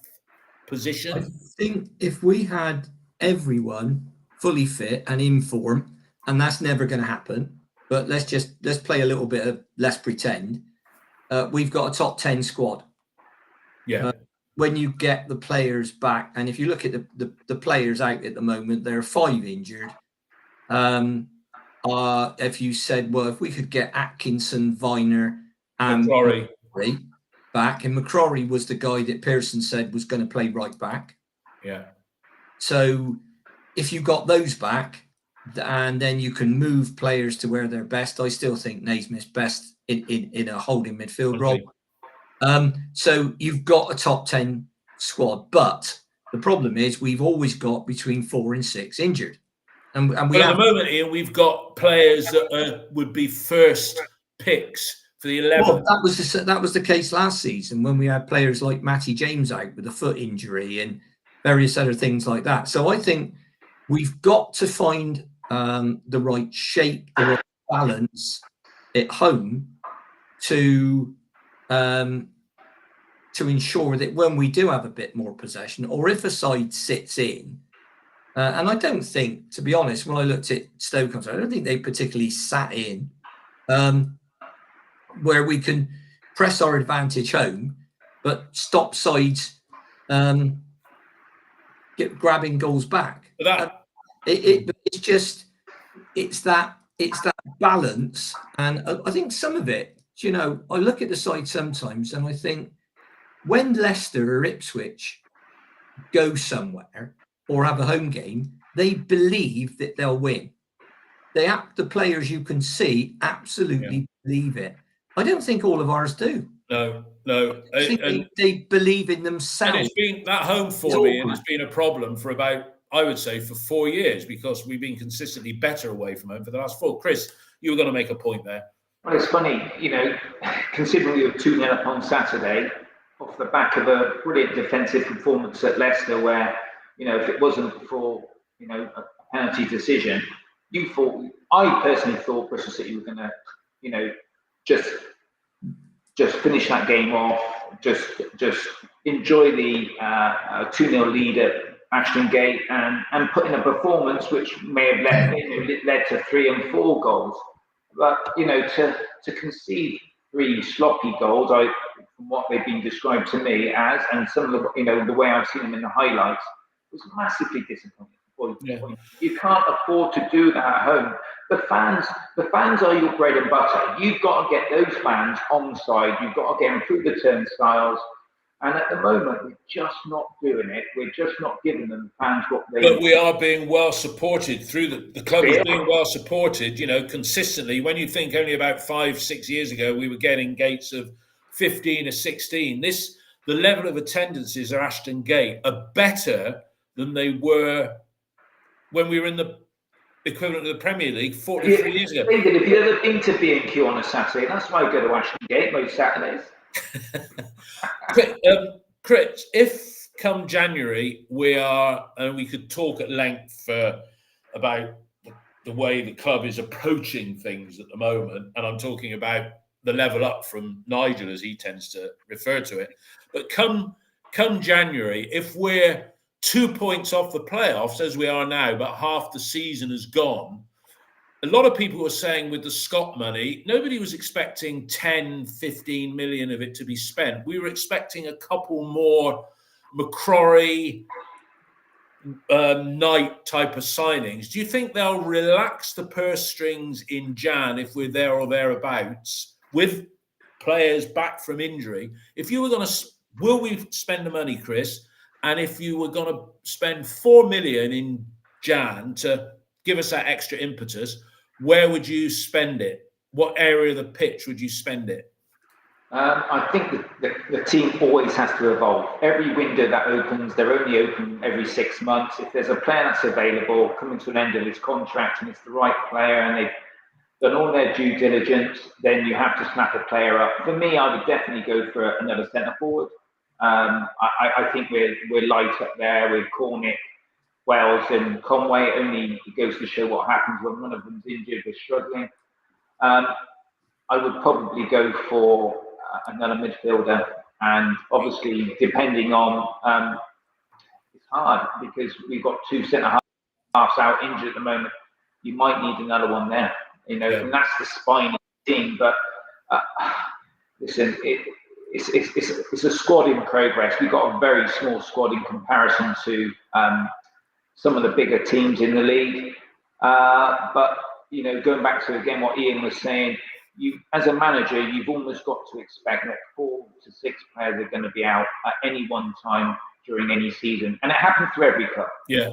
position? I think if we had everyone fully fit and in form, and that's never going to happen. But let's play a little bit of let's pretend. We've got a top 10 squad. Yeah, when you get the players back, and if you look at the players out at the moment, there are 5 injured. If you said, well, if we could get Atkinson, Viner, and McCrory back, and McCrory was the guy that Pearson said was going to play right back. Yeah. So if you got those back, and then you can move players to where they're best, I still think Naismith's best in a holding midfield role. So you've got a top 10 squad, but the problem is we've always got between 4 and 6 injured. And we at the moment, Ian, we've got players that would be first picks for the 11. Well, that was the case last season when we had players like Matty James out with a foot injury and various other things like that. So I think we've got to find the right shape, the right balance at home to ensure that when we do have a bit more possession, or if a side sits in, and I don't think, to be honest, when I looked at Stoke, I don't think they particularly sat in, where we can press our advantage home, but stop sides grabbing goals back. It's that balance, and I think some of it, you know, I look at the side sometimes and I think when Leicester or Ipswich go somewhere or have a home game, they believe that they'll win. The players you can see absolutely believe it. I don't think all of ours do. No. I think they believe in themselves. And it's been that home form, Ian, has been a problem for about, I would say, for 4 years, because we've been consistently better away from home for the last 4. Chris, you were going to make a point there. Well, it's funny, you know, considering we were 2-0 up on Saturday, off the back of a brilliant defensive performance at Leicester, where, you know, if it wasn't for, you know, a penalty decision, I personally thought Bristol City were going to, you know, just finish that game off, just enjoy the 2-0 lead at Ashton Gate and put in a performance which may have led to 3 and 4 goals. But, you know, to concede 3 sloppy goals, from what they've been described to me as, and some of the, you know, the way I've seen them in the highlights, was massively disappointing. You can't afford to do that at home. The fans are your bread and butter. You've got to get those fans on side. You've got to get them through the turnstiles. And at the moment, we're just not doing it. We're just not giving them fans what they But we are being well supported through the club is being well supported, you know, consistently. When you think only about 5-6 years ago, we were getting gates of 15 or 16. The level of attendances at Ashton Gate are better than they were when we were in the equivalent of the Premier League 43 years ago. David, if you've ever been to B&Q on a Saturday, that's why I go to Ashton Gate most Saturdays. Chris, if come January we could talk at length about the way the club is approaching things at the moment, and I'm talking about the level up from Nigel as he tends to refer to it. But come January, if we're 2 points off the playoffs as we are now, but half the season has gone, a lot of people were saying with the Scott money, nobody was expecting 10, 15 million of it to be spent. We were expecting a couple more McCrory, Knight type of signings. Do you think they'll relax the purse strings in Jan if we're there or thereabouts with players back from injury? If you were going to, will we spend the money, Chris? And if you were going to spend 4 million in Jan to give us that extra impetus, where would you spend it? What area of the pitch would you spend it? I think the team always has to evolve. Every window that opens, they're only open every 6 months. If there's a player that's available, coming to an end of his contract, and it's the right player, and they've done all their due diligence, then you have to snap a player up. For me, I would definitely go for another centre forward. I think we're light up there with Cornick, Wells and Conway. It only goes to show what happens when one of them's injured, we're struggling. I would probably go for another midfielder, and obviously depending on, it's hard because we've got 2 centre-halves out injured at the moment. You might need another one there, you know, and that's the spine of the team. But listen, it's a squad in progress. We've got a very small squad in comparison to some of the bigger teams in the league. But going back to again what Ian was saying, you as a manager, you've almost got to expect that 4 to 6 players are going to be out at any one time during any season, and it happens to every club. Yeah.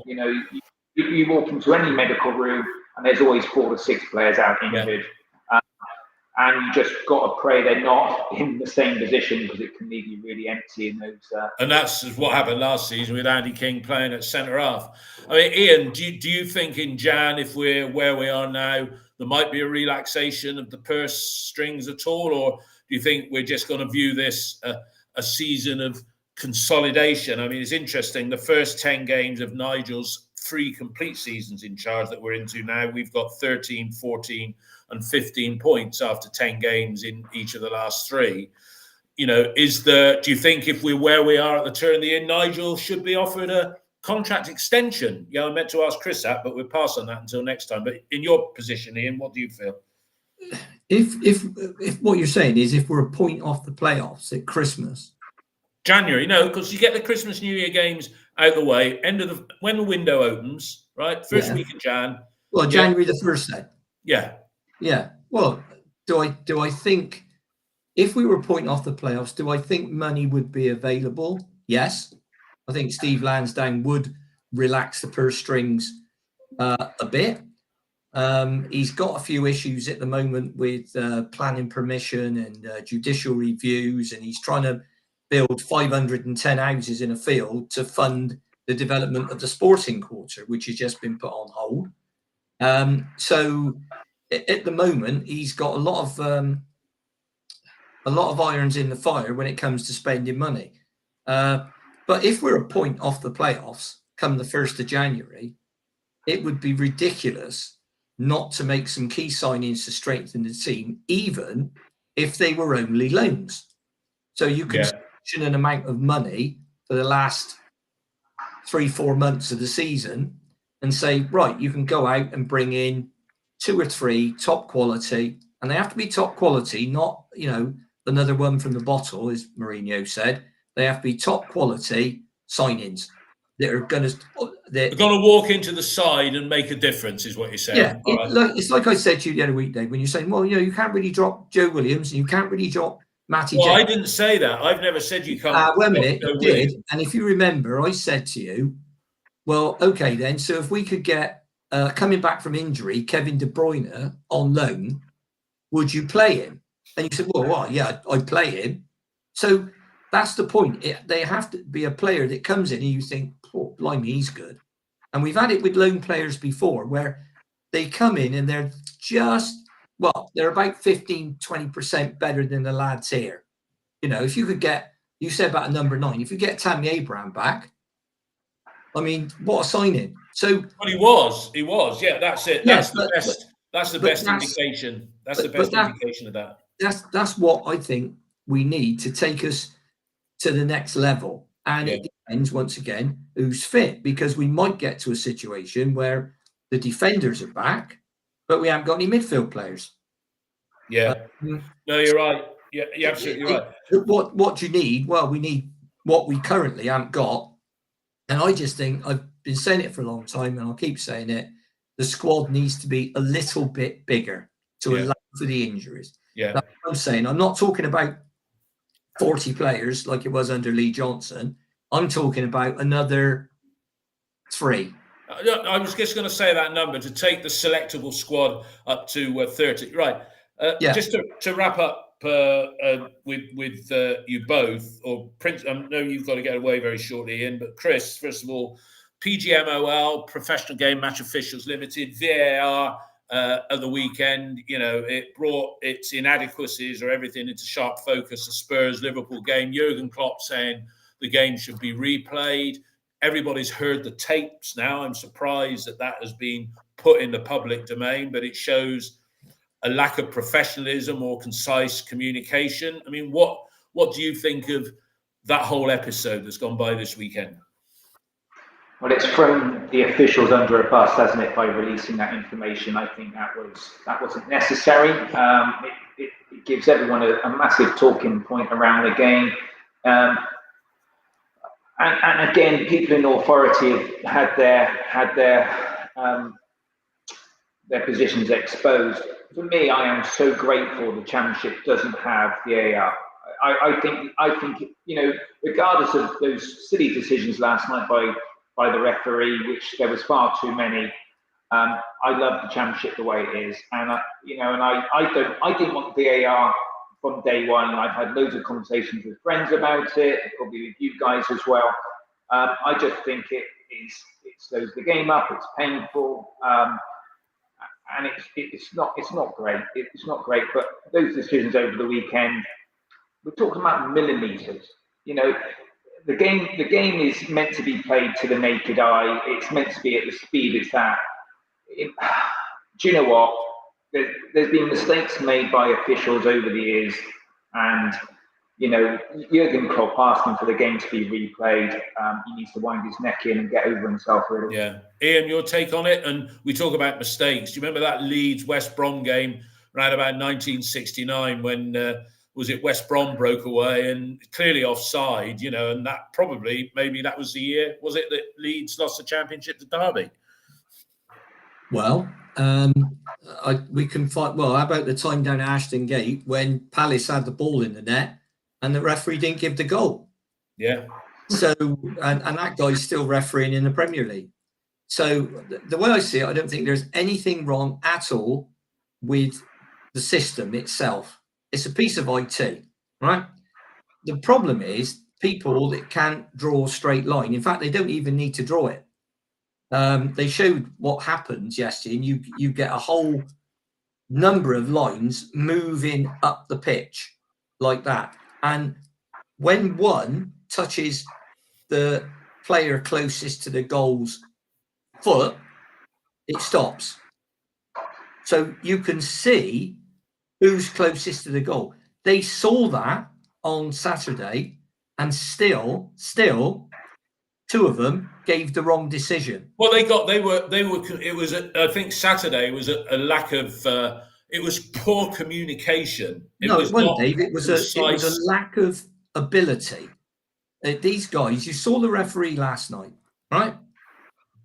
You walk into any medical room, and there's always 4 to 6 players out injured. Yeah. And you just got to pray they're not in the same position, because it can leave you really empty in those. And that's what happened last season with Andy King playing at centre half. I mean, Ian, do you think in Jan, if we're where we are now, there might be a relaxation of the purse strings at all, or do you think we're just going to view this a season of consolidation? I mean, it's interesting. The first 10 games of Nigel's 3 complete seasons in charge that we're into now, we've got 13, 14 and 15 points after 10 games in each of the last 3. Do you think if we're where we are at the turn of the year, Nigel should be offered a contract extension? I meant to ask Chris that, but we'll pass on that until next time. But in your position, Ian, what do you feel? If what you're saying is if we're a point off the playoffs at Christmas, January, no, because you get the Christmas New Year games out the way, when the window opens, right? First week of Jan. Well, January the 1st then. Yeah. Well, do I think if we were pointing off the playoffs, do I think money would be available? Yes. I think Steve Lansdowne would relax the purse strings a bit. He's got a few issues at the moment with planning permission and judicial reviews, and he's trying to build 510 houses in a field to fund the development of the sporting quarter, which has just been put on hold. So at the moment, he's got a lot of irons in the fire when it comes to spending money. But if we're a point off the playoffs come the 1st of January, it would be ridiculous not to make some key signings to strengthen the team, even if they were only loans. So you can sanction an amount of money for the last 3-4 months of the season and say, right, you can go out and bring in 2 or 3 top quality, and they have to be top quality, not, another one from the bottle, as Mourinho said. They have to be top quality signings that are going to... They're going to walk into the side and make a difference, is what you're saying. Yeah, it's like I said to you the other week, Dave, when you're saying, well, you can't really drop Joe Williams and you can't really drop Matty Well, James. I didn't say that. I've never said you can't. Wait a minute, you did. And if you remember, I said to you, well, okay then, so if we could get, coming back from injury, Kevin De Bruyne on loan, would you play him? And you said, well, yeah, I'd play him. So that's the point. They have to be a player that comes in and you think, oh, blimey, he's good. And we've had it with loan players before where they come in and they're they're about 15-20% better than the lads here. If you could get, you said about a number 9, if you get Tammy Abraham back, I mean, what a signing. So, well, he was. Yeah, that's it. That's the best. That's the best indication. That's the best indication of that. That's what I think we need to take us to the next level. And it depends, once again, who's fit, because we might get to a situation where the defenders are back, but we haven't got any midfield players. Yeah. No, you're right. Yeah, you're absolutely right. What do you need? Well, we need what we currently haven't got. And I just think, I've been saying it for a long time, and I'll keep saying it, the squad needs to be a little bit bigger to allow for the injuries. Yeah. That's what I'm saying. I'm not talking about 40 players like it was under Lee Johnson. I'm talking about another 3. I was just going to say that number, to take the selectable squad up to 30. Right. Just to wrap up with you both, or Prince, I know you've got to get away very shortly, Ian, but Chris, first of all, PGMOL, Professional Game Match Officials Limited, VAR at the weekend, it brought its inadequacies or everything into sharp focus. The Spurs-Liverpool game, Jurgen Klopp saying the game should be replayed. Everybody's heard the tapes now. I'm surprised that has been put in the public domain, but it shows a lack of professionalism or concise communication. I mean, what do you think of that whole episode that's gone by this weekend? Well, it's thrown the officials under a bus, hasn't it, by releasing that information? I think that wasn't necessary. It gives everyone a massive talking point around the game. And again, people in authority have had their positions exposed. For me, I am so grateful the Championship doesn't have VAR. I think regardless of those silly decisions last night by the referee, which there was far too many. I love the Championship the way it is, and I didn't want VAR from day one. I've had loads of conversations with friends about it, probably with you guys as well. I just think it slows the game up. It's painful, and it's not great. It's not great. But those decisions over the weekend, we're talking about millimeters. The game is meant to be played to the naked eye. It's meant to be at the speed it's at. Do you know what? There's been mistakes made by officials over the years, and Jurgen Klopp asking for the game to be replayed. He needs to wind his neck in and get over himself, really. Yeah, Ian, your take on it? And we talk about mistakes. Do you remember that Leeds West Brom game around about 1969 when was it West Brom broke away and clearly offside? And that maybe that was the year. Was it that Leeds lost the Championship to Derby? Well, we can find. Well, how about the time down at Ashton Gate when Palace had the ball in the net and the referee didn't give the goal? Yeah. So, and that guy's still refereeing in the Premier League. So, the way I see it, I don't think there's anything wrong at all with the system itself. It's a piece of IT, right? The problem is people that can't draw a straight line. In fact, they don't even need to draw it. They showed what happens yesterday, and you get a whole number of lines moving up the pitch like that. And when one touches the player closest to the goal's foot, it stops. So you can see who's closest to the goal. They saw that on Saturday, and still two of them gave the wrong decision. Well, it was, I think Saturday was a lack of, it was poor communication. It wasn't, Dave. It was a lack of ability. These guys, you saw the referee last night, right?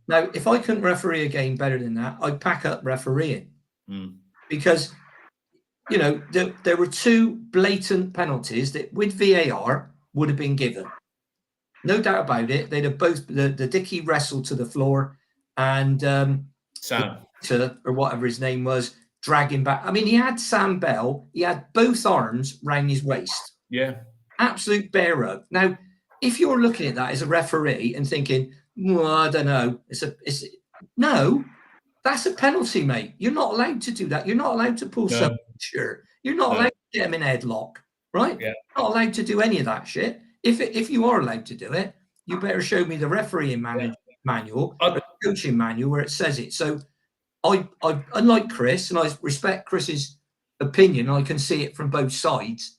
Now, if I couldn't referee a game better than that, I'd pack up refereeing. Because, there were two blatant penalties that with VAR would have been given. No doubt about it. They'd have both the Dickey wrestled to the floor and Sam or whatever his name was, dragging back. I mean, he had Sam Bell. He had both arms round his waist. Yeah, absolute bear hug. Now, if you're looking at that as a referee and thinking, well, I don't know, no, that's a penalty, mate. You're not allowed to do that. You're not allowed to pull someone's shirt. You're not allowed to get them in headlock, right? Yeah. You're not allowed to do any of that shit. If you are allowed to do it, you better show me the refereeing manual, or the coaching manual where it says it. So I unlike Chris, and I respect Chris's opinion, I can see it from both sides.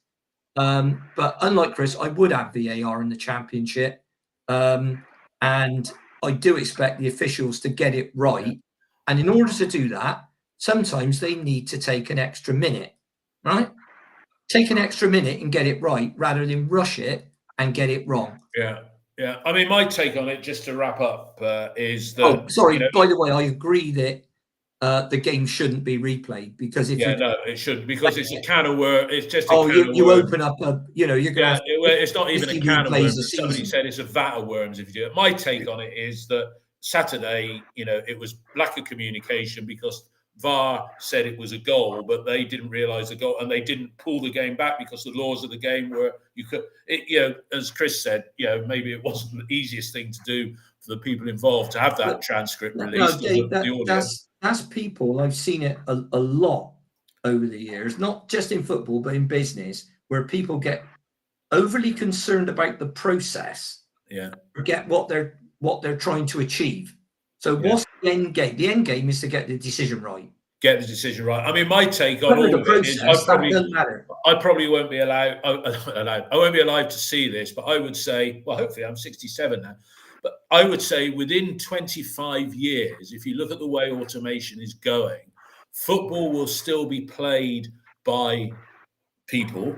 But unlike Chris, I would have VAR in the Championship. And I do expect the officials to get it right. And in order to do that, sometimes they need to take an extra minute, right? Take an extra minute and get it right rather than rush it and get it wrong. Yeah. I mean, my take on it, just to wrap up, is that... Oh, sorry. By the way, I agree that the game shouldn't be replayed because if it shouldn't, because it's a can of worms. It's just you open up you're going to it's not even a can of worms. Somebody said it's a vat of worms if you do it. My take on it is that Saturday, it was lack of communication because VAR said it was a goal, but they didn't realise the goal and they didn't pull the game back because the laws of the game were as Chris said, maybe it wasn't the easiest thing to do for the people involved to have that transcript released. That's people. I've seen it a lot over the years, not just in football, but in business, where people get overly concerned about the process. Yeah. Forget what they're trying to achieve. So what's the end game? The end game is to get the decision right. Get the decision right. I mean, my take on all of it is I probably won't be allowed. I won't be alive to see this, but I would say, well, hopefully I'm 67 now. But I would say within 25 years, if you look at the way automation is going, football will still be played by people,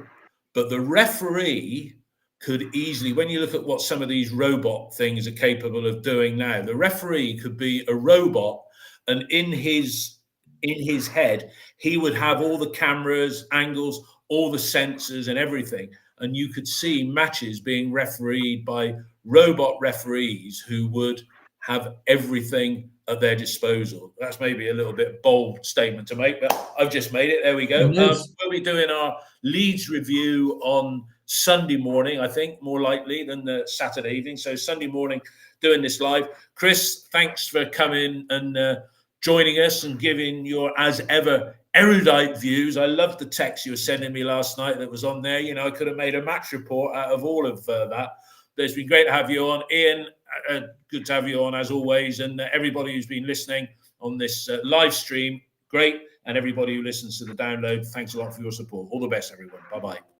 but the referee could easily, when you look at what some of these robot things are capable of doing now, the referee could be a robot, and in his head, he would have all the cameras, angles, all the sensors and everything. And you could see matches being refereed by robot referees who would have everything at their disposal. That's maybe a little bit bold statement to make, but I've just made it. There we go. We'll be doing our Leeds review on Sunday morning, I think, more likely than the Saturday evening. So Sunday morning, doing this live. Chris, thanks for coming and joining us and giving your, as ever, erudite views. I loved the text you were sending me last night that was on there. You know, I could have made a match report out of all of that. But it's been great to have you on. Ian, good to have you on as always. And everybody who's been listening on this live stream, great. And everybody who listens to the download, thanks a lot for your support. All the best, everyone. Bye-bye.